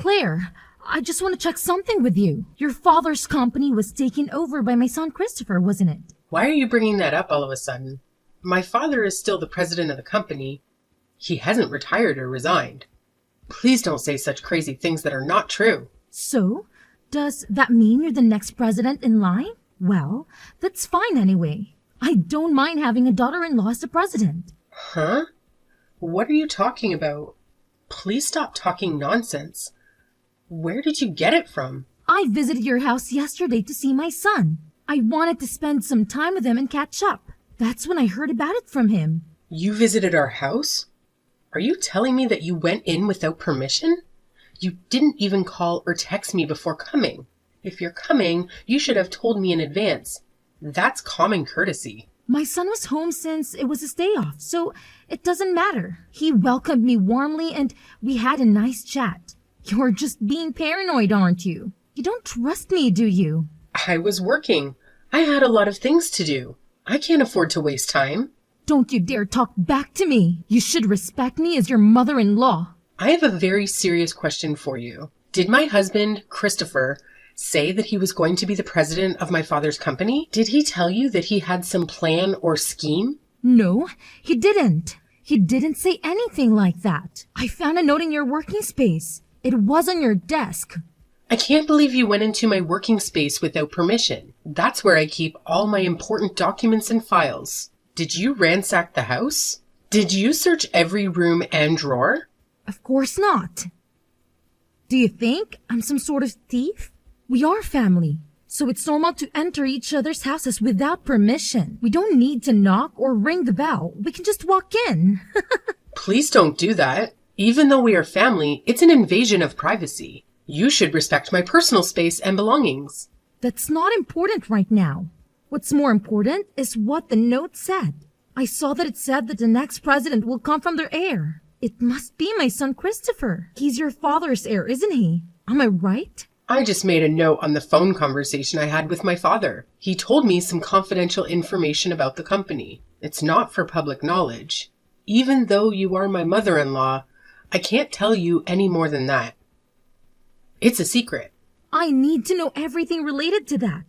Claire, I just want to check something with you. Your father's company was taken over by my son Christopher, wasn't it? Why are you bringing that up all of a sudden? My father is still the president of the company. He hasn't retired or resigned. Please don't say such crazy things that are not true. So, does that mean you're the next president in line? Well, that's fine anyway. I don't mind having a daughter-in-law as the president. Huh? What are you talking about? Please stop talking nonsense. Where did you get it from? I visited your house yesterday to see my son. I wanted to spend some time with him and catch up. That's when I heard about it from him. You visited our house? Are you telling me that you went in without permission? You didn't even call or text me before coming. If you're coming, you should have told me in advance. That's common courtesy. My son was home since it was his day off, so it doesn't matter. He welcomed me warmly and we had a nice chat. You're just being paranoid, aren't you? You don't trust me, do you? I was working. I had a lot of things to do. I can't afford to waste time. Don't you dare talk back to me. You should respect me as your mother-in-law. I have a very serious question for you. Did my husband, Christopher, say that he was going to be the president of my father's company? Did he tell you that he had some plan or scheme? No, he didn't. He didn't say anything like that. I found a note in your working space. It was on your desk. I can't believe you went into my working space without permission. That's where I keep all my important documents and files. Did you ransack the house? Did you search every room and drawer? Of course not. Do you think I'm some sort of thief? We are family, so it's normal to enter each other's houses without permission. We don't need to knock or ring the bell. We can just walk in. Please don't do that. Even though we are family, it's an invasion of privacy. You should respect my personal space and belongings. That's not important right now. What's more important is what the note said. I saw that it said that the next president will come from their heir. It must be my son Christopher. He's your father's heir, isn't he? Am I right? I just made a note on the phone conversation I had with my father. He told me some confidential information about the company. It's not for public knowledge. Even though you are my mother-in-law, I can't tell you any more than that. It's a secret. I need to know everything related to that.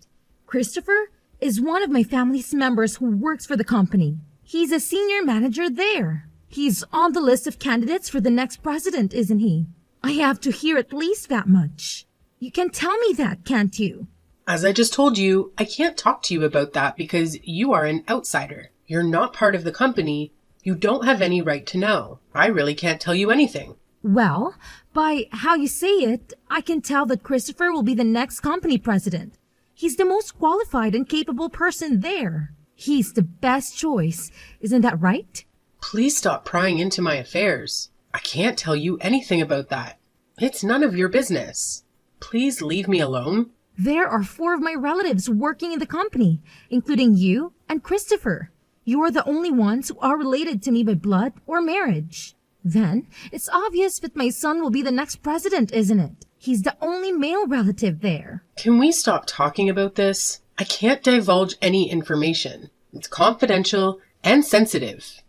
Christopher is one of my family's members who works for the company. He's a senior manager there. He's on the list of candidates for the next president, isn't he? I have to hear at least that much. You can tell me that, can't you? As I just told you, I can't talk to you about that because you are an outsider. You're not part of the company. You don't have any right to know. I really can't tell you anything. Well, by how you say it, I can tell that Christopher will be the next company president. He's the most qualified and capable person there. He's the best choice. Isn't that right? Please stop prying into my affairs. I can't tell you anything about that. It's none of your business. Please leave me alone. There are 4 of my relatives working in the company, including you and Christopher. You are the only ones who are related to me by blood or marriage. Then, it's obvious that my son will be the next president, isn't it? He's the only male relative there. Can we stop talking about this? I can't divulge any information. It's confidential and sensitive.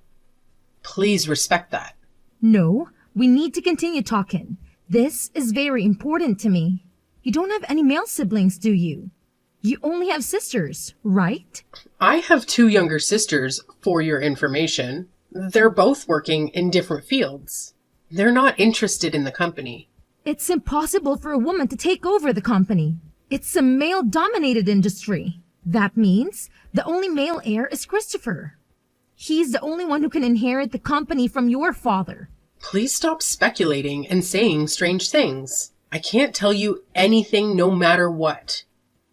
Please respect that. No, we need to continue talking. This is very important to me. You don't have any male siblings, do you? You only have sisters, right? I have 2 younger sisters, for your information. They're both working in different fields. They're not interested in the company. It's impossible for a woman to take over the company. It's a male-dominated industry. That means the only male heir is Christopher. He's the only one who can inherit the company from your father. Please stop speculating and saying strange things. I can't tell you anything no matter what.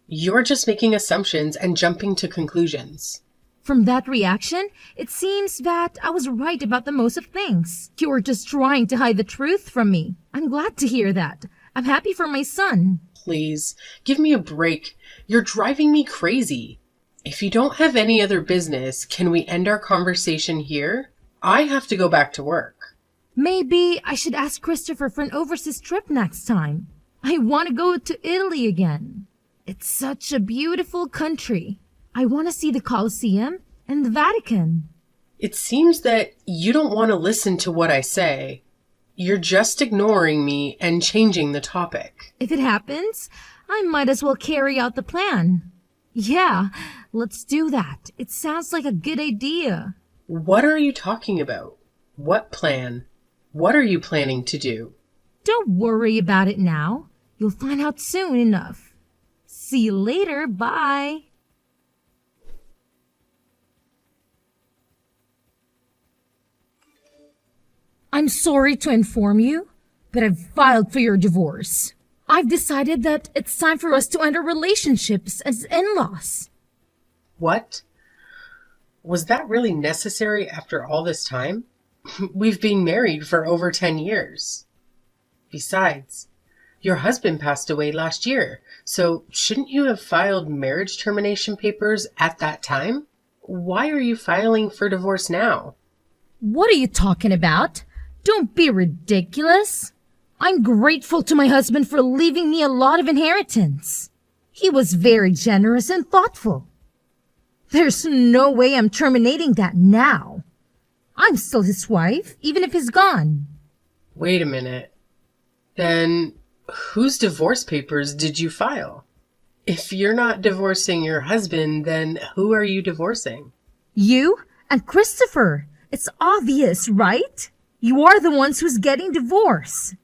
You're just making assumptions and jumping to conclusions. From that reaction, it seems that I was right about the most of things. You're just trying to hide the truth from me. I'm glad to hear that. I'm happy for my son. Please, give me a break. You're driving me crazy. If you don't have any other business, can we end our conversation here? I have to go back to work. Maybe I should ask Christopher for an overseas trip next time. I want to go to Italy again. It's such a beautiful country. I want to see the Colosseum and the Vatican. It seems that you don't want to listen to what I say. You're just ignoring me and changing the topic. If it happens, I might as well carry out the plan. Yeah, let's do that. It sounds like a good idea. What are you talking about? What plan? What are you planning to do? Don't worry about it now. You'll find out soon enough. See you later. Bye. I'm sorry to inform you, but I've filed for your divorce. I've decided that it's time for us to end our relationships as in-laws. What? Was that really necessary after all this time? We've been married for over 10 years. Besides, your husband passed away last year, so shouldn't you have filed marriage termination papers at that time? Why are you filing for divorce now? What are you talking about? Don't be ridiculous. I'm grateful to my husband for leaving me a lot of inheritance. He was very generous and thoughtful. There's no way I'm terminating that now. I'm still his wife, even if he's gone. Wait a minute. Then whose divorce papers did you file? If you're not divorcing your husband, then who are you divorcing? You and Christopher. It's obvious, right? You are the ones who's getting divorced.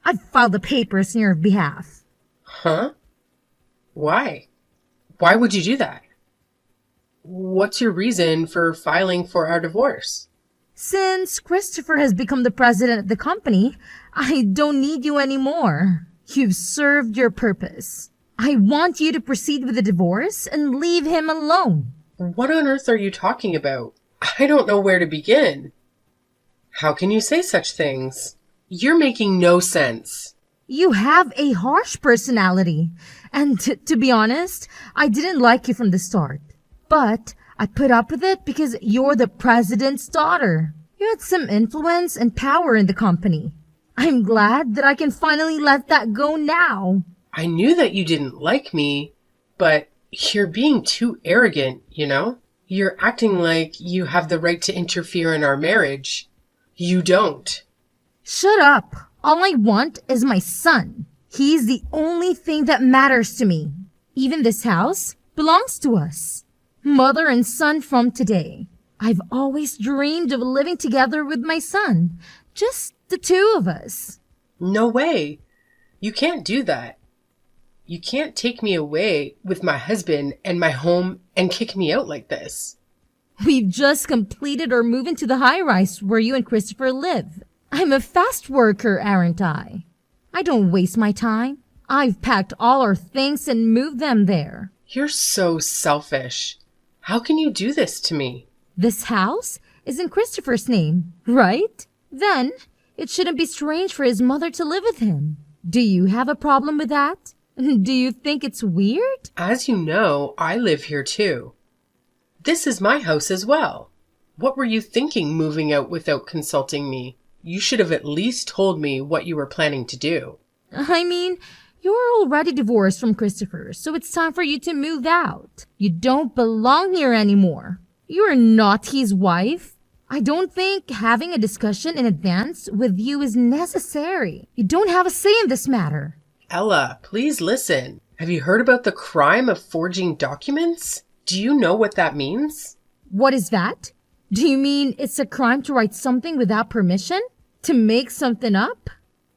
I've filed the papers on your behalf. Huh? Why? Why would you do that? What's your reason for filing for our divorce? Since Christopher has become the president of the company, I don't need you anymore. You've served your purpose. I want you to proceed with the divorce and leave him alone. What on earth are you talking about? I don't know where to begin. How can you say such things? You're making no sense. You have a harsh personality. And to be honest, I didn't like you from the start. But I put up with it because you're the president's daughter. You had some influence and power in the company. I'm glad that I can finally let that go now. I knew that you didn't like me, but you're being too arrogant, you know? You're acting like you have the right to interfere in our marriage. You don't. Shut up. All I want is my son. He's the only thing that matters to me. Even this house belongs to us. Mother and son from today. I've always dreamed of living together with my son. Just the two of us. No way. You can't do that. You can't take me away with my husband and my home and kick me out like this. We've just completed our move into the high-rise where you and Christopher live. I'm a fast worker, aren't I? I don't waste my time. I've packed all our things and moved them there. You're so selfish. How can you do this to me? This house is in Christopher's name, right? Then it shouldn't be strange for his mother to live with him. Do you have a problem with that? Do you think it's weird? As you know, I live here too. This is my house as well. What were you thinking moving out without consulting me? You should have at least told me what you were planning to do. I mean, you're already divorced from Christopher, so it's time for you to move out. You don't belong here anymore. You're not his wife. I don't think having a discussion in advance with you is necessary. You don't have a say in this matter. Ella, please listen. Have you heard about the crime of forging documents? Do you know what that means? What is that? Do you mean it's a crime to write something without permission? To make something up?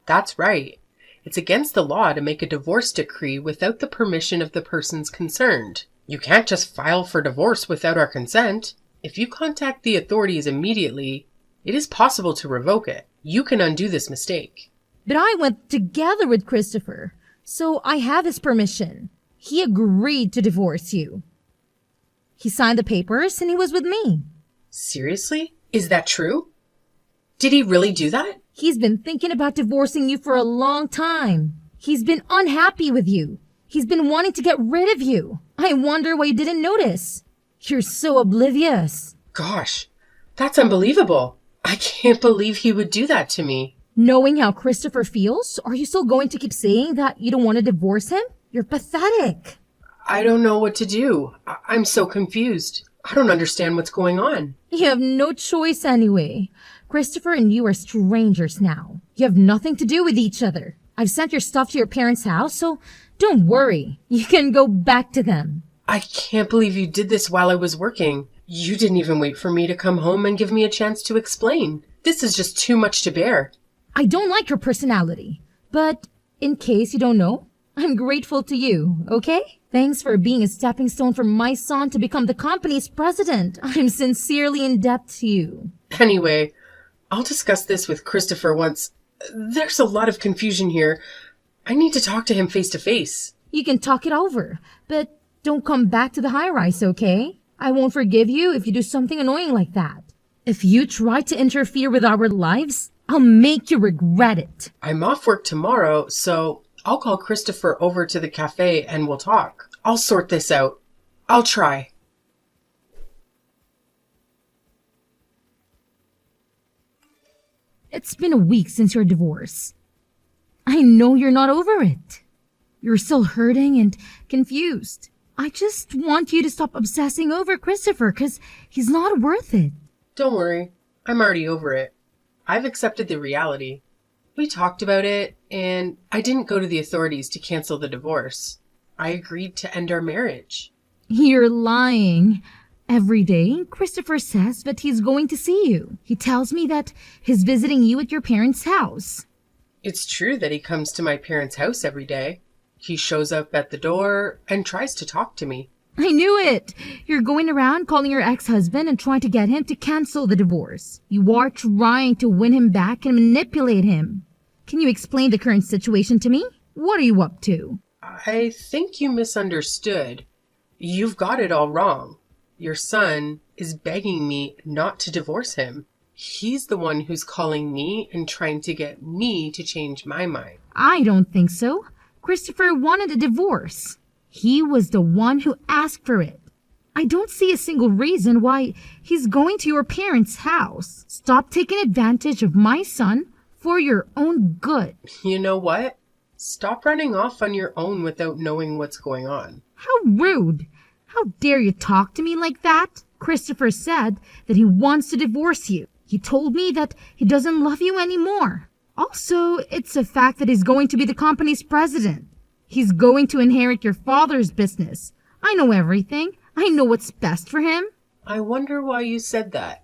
That's right. It's against the law to make a divorce decree without the permission of the persons concerned. You can't just file for divorce without our consent. If you contact the authorities immediately, it is possible to revoke it. You can undo this mistake. But I went together with Christopher, so I have his permission. He agreed to divorce you. He signed the papers and he was with me. Seriously? Is that true? Did he really do that? He's been thinking about divorcing you for a long time. He's been unhappy with you. He's been wanting to get rid of you. I wonder why you didn't notice. You're so oblivious. Gosh, that's unbelievable. I can't believe he would do that to me. Knowing how Christopher feels, are you still going to keep saying that you don't want to divorce him? You're pathetic. I don't know what to do. I'm so confused. I don't understand what's going on. You have no choice anyway. Christopher and you are strangers now. You have nothing to do with each other. I've sent your stuff to your parents' house, so don't worry. You can go back to them. I can't believe you did this while I was working. You didn't even wait for me to come home and give me a chance to explain. This is just too much to bear. I don't like your personality, but in case you don't know, I'm grateful to you, okay? Thanks for being a stepping stone for my son to become the company's president. I'm sincerely in debt to you. Anyway, I'll discuss this with Christopher once. There's a lot of confusion here. I need to talk to him face to face. You can talk it over, but don't come back to the high-rise, okay? I won't forgive you if you do something annoying like that. If you try to interfere with our lives, I'll make you regret it. I'm off work tomorrow, so I'll call Christopher over to the cafe and we'll talk. I'll sort this out. I'll try. It's been a week since your divorce. I know you're not over it. You're still hurting and confused. I just want you to stop obsessing over Christopher because he's not worth it. Don't worry. I'm already over it. I've accepted the reality. We talked about it, and I didn't go to the authorities to cancel the divorce. I agreed to end our marriage. You're lying. Every day, Christopher says that he's going to see you. He tells me that he's visiting you at your parents' house. It's true that he comes to my parents' house every day. He shows up at the door and tries to talk to me. I knew it! You're going around calling your ex-husband and trying to get him to cancel the divorce. You are trying to win him back and manipulate him. Can you explain the current situation to me? What are you up to? I think you misunderstood. You've got it all wrong. Your son is begging me not to divorce him. He's the one who's calling me and trying to get me to change my mind. I don't think so. Christopher wanted a divorce. He was the one who asked for it. I don't see a single reason why he's going to your parents' house. Stop taking advantage of my son for your own good. You know what? Stop running off on your own without knowing what's going on. How rude. How dare you talk to me like that? Christopher said that he wants to divorce you. He told me that he doesn't love you anymore. Also, it's a fact that he's going to be the company's president. He's going to inherit your father's business. I know everything. I know what's best for him. I wonder why you said that.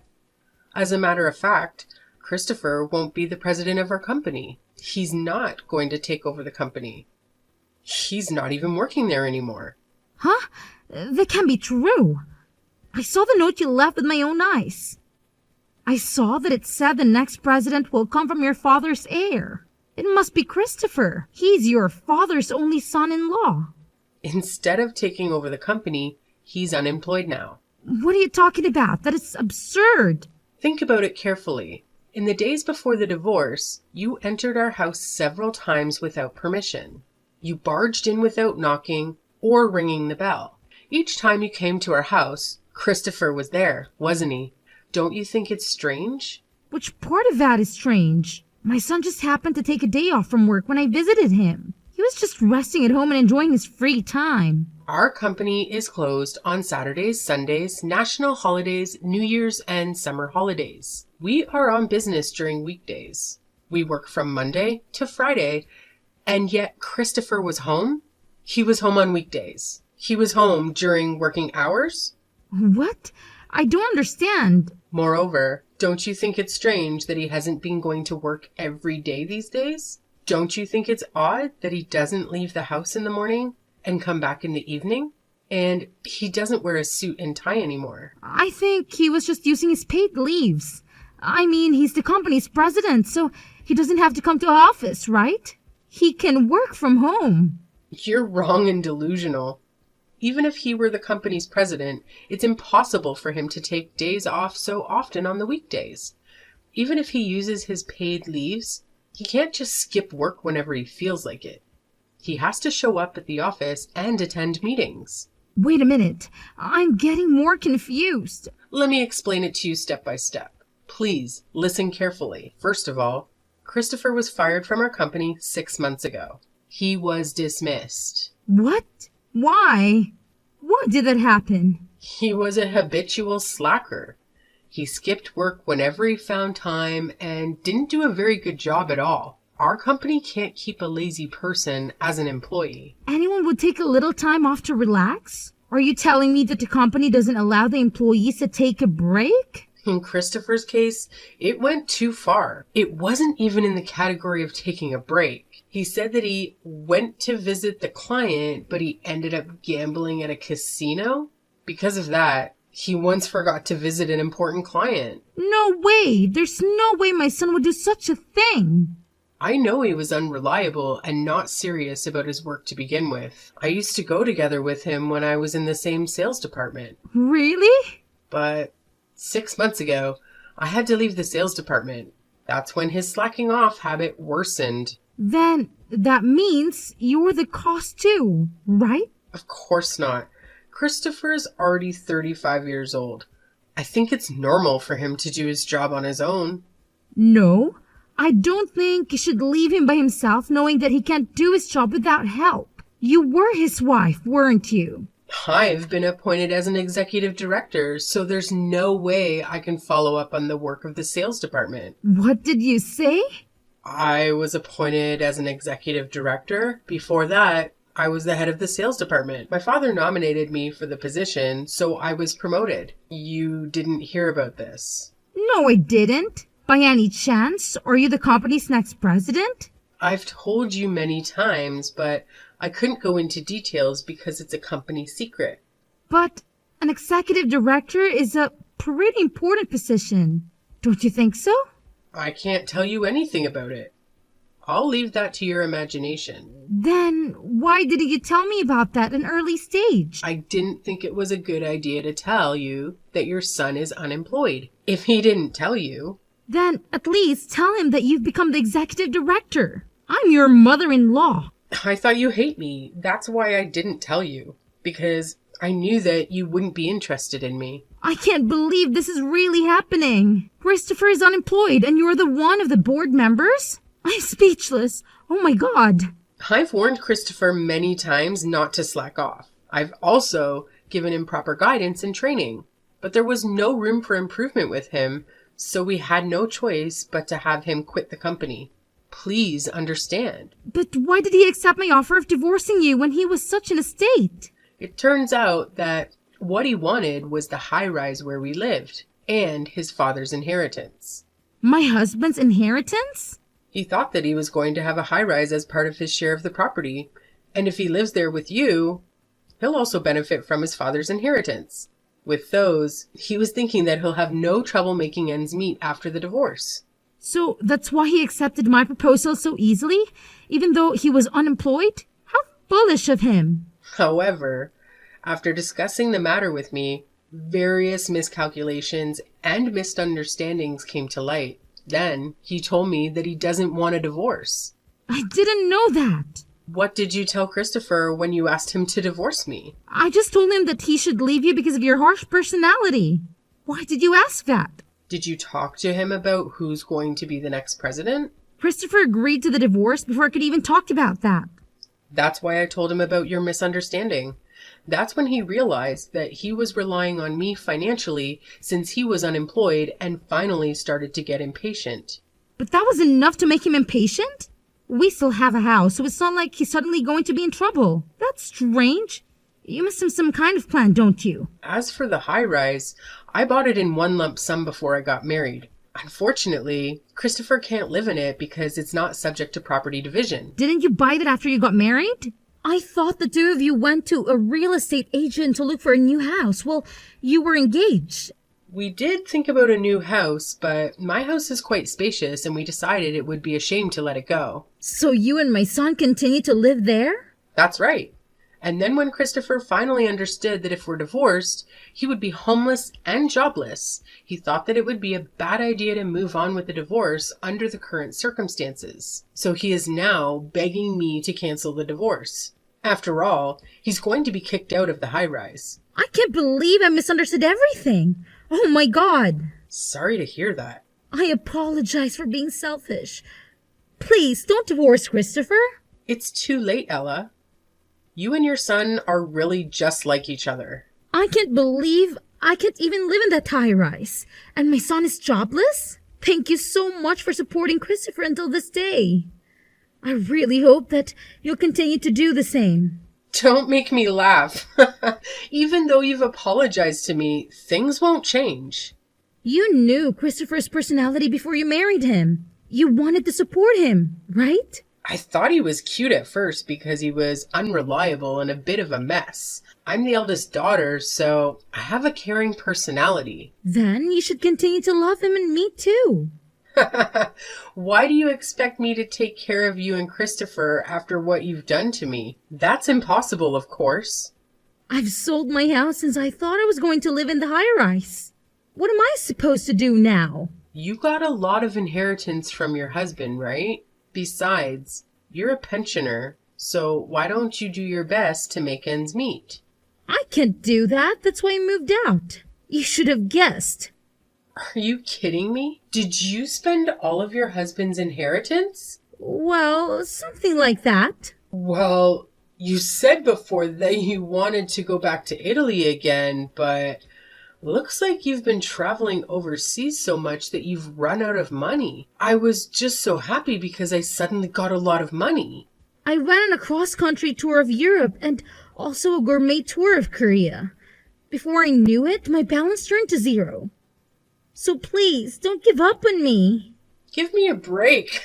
As a matter of fact, Christopher won't be the president of our company. He's not going to take over the company. He's not even working there anymore. Huh? That can't be true. I saw the note you left with my own eyes. I saw that it said the next president will come from your father's heir. It must be Christopher. He's your father's only son-in-law. Instead of taking over the company, he's unemployed now. What are you talking about? That is absurd. Think about it carefully. In the days before the divorce, you entered our house several times without permission. You barged in without knocking or ringing the bell. Each time you came to our house, Christopher was there, wasn't he? Don't you think it's strange? Which part of that is strange? My son just happened to take a day off from work when I visited him. He was just resting at home and enjoying his free time. Our company is closed on Saturdays, Sundays, national holidays, New Year's, and summer holidays. We are on business during weekdays. We work from Monday to Friday, and yet Christopher was home? He was home on weekdays. He was home during working hours? What? I don't understand. Moreover, don't you think it's strange that he hasn't been going to work every day these days? Don't you think it's odd that he doesn't leave the house in the morning and come back in the evening? And he doesn't wear a suit and tie anymore. I think he was just using his paid leaves. I mean, he's the company's president, so he doesn't have to come to office, right? He can work from home. You're wrong and delusional. Even if he were the company's president, it's impossible for him to take days off so often on the weekdays. Even if he uses his paid leaves, he can't just skip work whenever he feels like it. He has to show up at the office and attend meetings. Wait a minute. I'm getting more confused. Let me explain it to you step by step. Please listen carefully. First of all, Christopher was fired from our company 6 months ago. He was dismissed. What? Why? Why did that happen? He was a habitual slacker. He skipped work whenever he found time and didn't do a very good job at all. Our company can't keep a lazy person as an employee. Anyone would take a little time off to relax? Are you telling me that the company doesn't allow the employees to take a break? In Christopher's case, it went too far. It wasn't even in the category of taking a break. He said that he went to visit the client, but he ended up gambling at a casino. Because of that, he once forgot to visit an important client. No way! There's no way my son would do such a thing! I know he was unreliable and not serious about his work to begin with. I used to go together with him when I was in the same sales department. Really? But 6 months ago, I had to leave the sales department. That's when his slacking off habit worsened. Then that means you're the cause too, right? Of course not. Christopher's already 35 years old. I think it's normal for him to do his job on his own. No, I don't think you should leave him by himself knowing that he can't do his job without help. You were his wife, weren't you? I've been appointed as an executive director, so there's no way I can follow up on the work of the sales department. What did you say? I was appointed as an executive director. Before that, I was the head of the sales department. My father nominated me for the position, so I was promoted. You didn't hear about this. No, I didn't. By any chance, are you the company's next president? I've told you many times, but I couldn't go into details because it's a company secret. But an executive director is a pretty important position. Don't you think so? I can't tell you anything about it. I'll leave that to your imagination. Then why didn't you tell me about that at an early stage? I didn't think it was a good idea to tell you that your son is unemployed. If he didn't tell you... Then at least tell him that you've become the executive director. I'm your mother-in-law. I thought you hate me. That's why I didn't tell you. Because I knew that you wouldn't be interested in me. I can't believe this is really happening. Christopher is unemployed and you're the one of the board members? I'm speechless. Oh my God. I've warned Christopher many times not to slack off. I've also given him proper guidance and training. But there was no room for improvement with him, so we had no choice but to have him quit the company. Please understand. But why did he accept my offer of divorcing you when he was such in a state? It turns out that what he wanted was the high-rise where we lived, and his father's inheritance. My husband's inheritance? He thought that he was going to have a high-rise as part of his share of the property, and if he lives there with you, he'll also benefit from his father's inheritance. With those, he was thinking that he'll have no trouble making ends meet after the divorce. So that's why he accepted my proposal so easily, even though he was unemployed? How foolish of him. However, after discussing the matter with me, various miscalculations and misunderstandings came to light. Then he told me that he doesn't want a divorce. I didn't know that. What did you tell Christopher when you asked him to divorce me? I just told him that he should leave you because of your harsh personality. Why did you ask that? Did you talk to him about who's going to be the next president? Christopher agreed to the divorce before I could even talk about that. That's why I told him about your misunderstanding. That's when he realized that he was relying on me financially since he was unemployed and finally started to get impatient. But that was enough to make him impatient? We still have a house, so it's not like he's suddenly going to be in trouble. That's strange. You must have some kind of plan, don't you? As for the high-rise, I bought it in one lump sum before I got married. Unfortunately, Christopher can't live in it because it's not subject to property division. Didn't you buy it after you got married? I thought the two of you went to a real estate agent to look for a new house. Well, you were engaged. We did think about a new house, but my house is quite spacious and we decided it would be a shame to let it go. So you and my son continue to live there? That's right. And then when Christopher finally understood that if we're divorced, he would be homeless and jobless, he thought that it would be a bad idea to move on with the divorce under the current circumstances. So he is now begging me to cancel the divorce. After all, he's going to be kicked out of the high-rise. I can't believe I misunderstood everything. Oh my God. Sorry to hear that. I apologize for being selfish. Please, don't divorce Christopher. It's too late, Ella. You and your son are really just like each other. I can't believe I can't even live in that high rise. And my son is jobless? Thank you so much for supporting Christopher until this day. I really hope that you'll continue to do the same. Don't make me laugh. Even though you've apologized to me, things won't change. You knew Christopher's personality before you married him. You wanted to support him, right? I thought he was cute at first because he was unreliable and a bit of a mess. I'm the eldest daughter, so I have a caring personality. Then you should continue to love him and me too. Why do you expect me to take care of you and Christopher after what you've done to me? That's impossible, of course. I've sold my house since I thought I was going to live in the high-rise. What am I supposed to do now? You got a lot of inheritance from your husband, right? Besides, you're a pensioner, so why don't you do your best to make ends meet? I can't do that. That's why I moved out. You should have guessed. Are you kidding me? Did you spend all of your husband's inheritance? Well, something like that. Well, you said before that you wanted to go back to Italy again, but looks like you've been traveling overseas so much that you've run out of money. I was just so happy because I suddenly got a lot of money. I went on a cross-country tour of Europe and also a gourmet tour of Korea. Before I knew it, my balance turned to zero. So please, don't give up on me. Give me a break.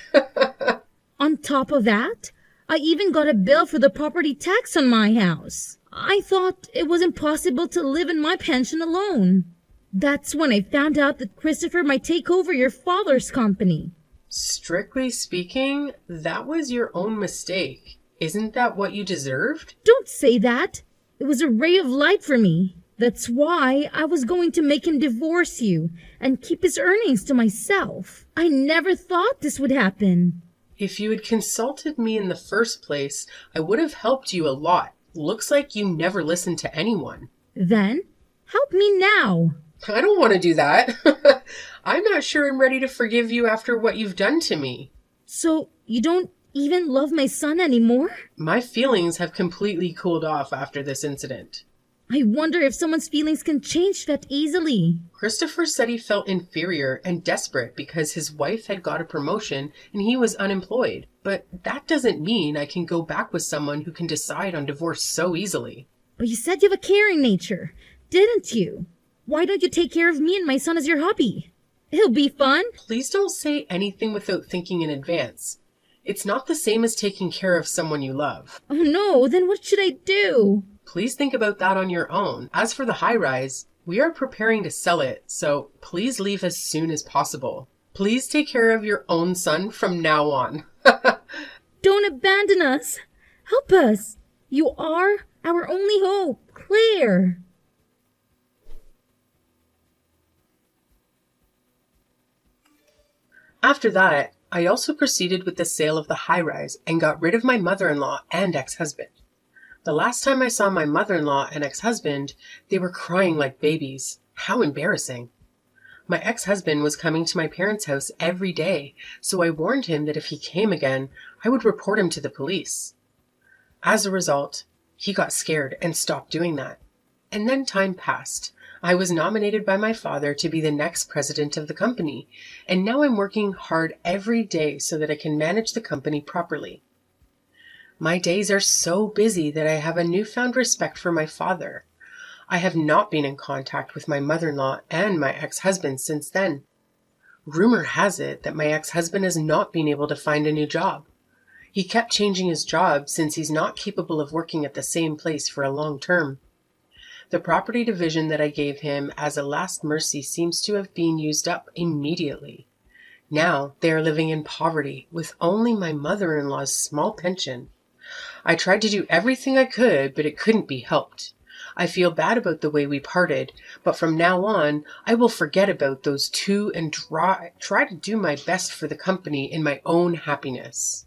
On top of that, I even got a bill for the property tax on my house. I thought it was impossible to live in my pension alone. That's when I found out that Christopher might take over your father's company. Strictly speaking, that was your own mistake. Isn't that what you deserved? Don't say that. It was a ray of light for me. That's why I was going to make him divorce you and keep his earnings to myself. I never thought this would happen. If you had consulted me in the first place, I would have helped you a lot. Looks like you never listened to anyone. Then, help me now. I don't want to do that. I'm not sure I'm ready to forgive you after what you've done to me. So, you don't even love my son anymore? My feelings have completely cooled off after this incident. I wonder if someone's feelings can change that easily. Christopher said he felt inferior and desperate because his wife had got a promotion and he was unemployed. But that doesn't mean I can go back with someone who can decide on divorce so easily. But you said you have a caring nature, didn't you? Why don't you take care of me and my son as your hobby? It'll be fun. Please don't say anything without thinking in advance. It's not the same as taking care of someone you love. Oh no, then what should I do? Please think about that on your own. As for the high-rise, we are preparing to sell it, so please leave as soon as possible. Please take care of your own son from now on. Don't abandon us. Help us. You are our only hope, Claire. After that, I also proceeded with the sale of the high-rise and got rid of my mother-in-law and ex-husband. The last time I saw my mother-in-law and ex-husband, they were crying like babies. How embarrassing. My ex-husband was coming to my parents' house every day, so I warned him that if he came again, I would report him to the police. As a result, he got scared and stopped doing that. And then time passed. I was nominated by my father to be the next president of the company, and now I'm working hard every day so that I can manage the company properly. My days are so busy that I have a newfound respect for my father. I have not been in contact with my mother-in-law and my ex-husband since then. Rumor has it that my ex-husband has not been able to find a new job. He kept changing his job since he's not capable of working at the same place for a long term. The property division that I gave him as a last mercy seems to have been used up immediately. Now they are living in poverty with only my mother-in-law's small pension. I tried to do everything I could, but it couldn't be helped. I feel bad about the way we parted, but from now on, I will forget about those two and try to do my best for the company in my own happiness.